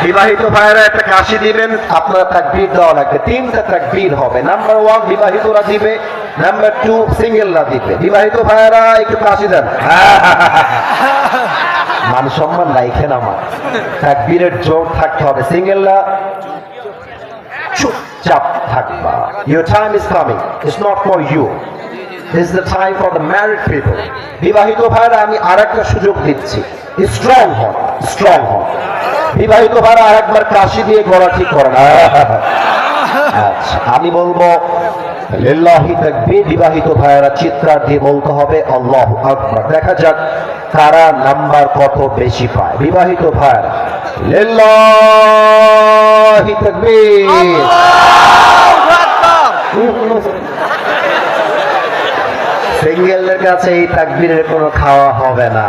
বিবাহিত ভাইয়েরা একটা কাশি দিবেন, আপনার তাকবীর দেওয়া লাগবে। 3টা তাকবীর হবে। নাম্বার 1 বিবাহিতরা দিবে, নাম্বার 2 সিঙ্গেলরা দিবে। বিবাহিত ভাইয়েরা একটু কাশি দেন। মান সম্মান রাখেন আমার, তাকবীরের জোর থাকতে হবে। সিঙ্গেলরা চুপচাপ থাকবা। Your time is coming. It's not for you. This is the time for the married people. বিবাহিত ভাইরা আমি আরেকটা সুযোগ দিচ্ছি, স্ট্রং হন, স্ট্রং হন। বিবাহিত ভাইরা আরেকবার কাশি দিয়ে গলা ঠিক করেন। আচ্ছা, আমি বলবো লিল্লাহি তাকবীর, বিবাহিত ভাইরা চিৎকার দিয়ে বলতে হবে আল্লাহু আকবার। দেখা যাক কারা নাম্বার কত বেশি পায়। বিবাহিত ভাইরা লিল্লাহি তাকবীর। সিঙ্গেলদের কাছে এই তাকবীরের কোনো খাওয়া হবে না।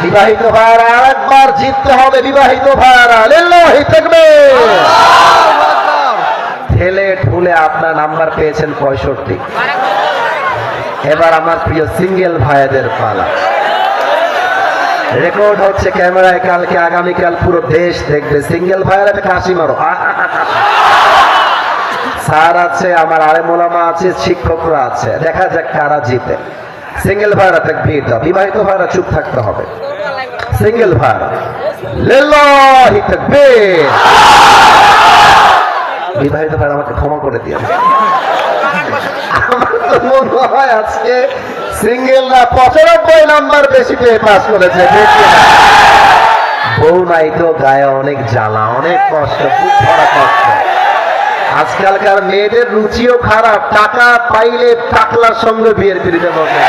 বিবাহিত ভাইরা আরেকবার জিততে হবে। বিবাহিত ভাইরা লিল্লাহি তাকবীর। ঠেলে ঠুলে আপনার নাম্বার পেয়েছেন 65। এবার আমার প্রিয় সিঙ্গেল ভাইদের পালা। রেকর্ড হচ্ছে ক্যামেরায়, কালকে আগামীকাল পুরো দেশ দেখবে। সিঙ্গেল ভাইরা একটা কাশি মারো। স্যার আছে, আমার আলেম ওলামা আছে, শিক্ষকরা আছে, দেখা যাক কারা জিতে। সিঙ্গেল ভাইরা তাকবীর দাও। বিবাহিত ভাইরা চুপ থাকতে হবে। সিঙ্গেল ভাইরা লিল্লাহি তাকবীর। বিবাহিত ভাইরা আমাকে ক্ষমা করে দিও। আমার তো মনে হয় আজকে সিঙ্গেলরা 95 নাম্বার বেশি পেয়ে পাস করেছে। বউ নাই তো গায়ে অনেক জ্বালা, অনেক কষ্ট, খুব ভরা কষ্ট। আজকালকার মেয়েদের রুচিও খারাপ। টাকা পাইলে টাকলার সঙ্গে বিয়ের পিড়িতে বসে,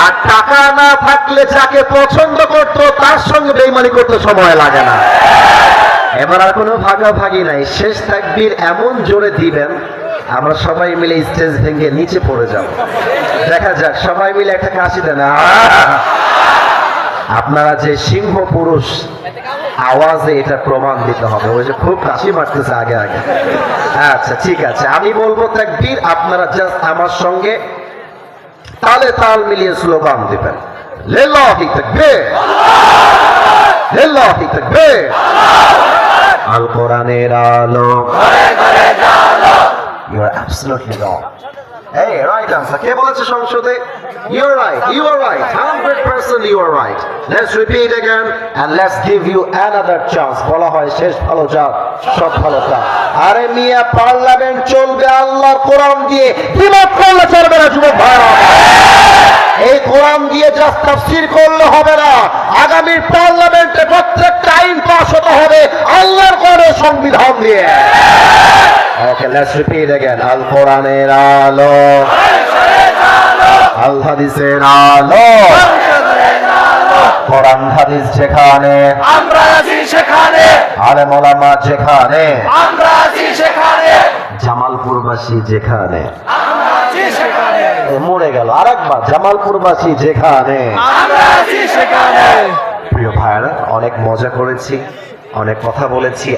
আর টাকা না থাকলে যাকে পছন্দ করতো তার সঙ্গে বেইমানি করতে সময় লাগে না। এবার আর কোনো ভাগাভাগি নাই। শেষ তাকবীর এমন জোরে দিবেন আমরা সবাই মিলে স্টেজ ভেঙে নিচে পড়ে যাব। দেখা যাক, সবাই মিলে একটা কাশি দেন। আপনারা যে সিংহ পুরুষ, আওয়াজে এটা প্রমাণ দিতে হবে। ওই যে খুব কাশি মারতেছে আগে আগে। আচ্ছা ঠিক আছে, আমি বলবো তাকবীর, আপনারা জাস্ট আমার সঙ্গে তালে তাল মিলিয়ে স্লোগান দিবেন। লিল্লাহি তাকবীর, লিল্লাহি তাকবীর। আল কোরআনের আলো ঘরে ঘরে জ্বালো। You are absolutely wrong. Hey, right answer. কে বলেছে সংসদে? You are right. You are right. 100% you are right. Let's repeat again and let's give you another chance. বলা হয় শেষ ভালো যাক, সব ভালো যাক। আরে মিয়া, পার্লামেন্ট চলবে আল্লাহর কোরআন দিয়ে। দ্বিমত করলে চলবে না যুবক ভাইরা। এই কোরআন দিয়ে জাস্ট তাফসীর করলে হবে না। আগামী পার্লামেন্টে প্রত্যেকটা আইন পাস হতে হবে আল্লাহর কোরআনের সংবিধান দিয়ে। Okay, let's repeat again. আল কোরআনের আলো, আল হাদিসের আলো, কোরআন হাদিস যেখানে আমরা আছি সেখানে, আলেম ওলামা যেখানে আমরা আছি সেখানে, জামালপুরবাসী যেখানে আমরা আছি সেখানে। মরে গেল আরেকবার, জামালপুরবাসী যেখানে আমরা আছি সেখানে। প্রিয় ভাইরা, অনেক মজা করেছি, অনেক কথা বলেছি।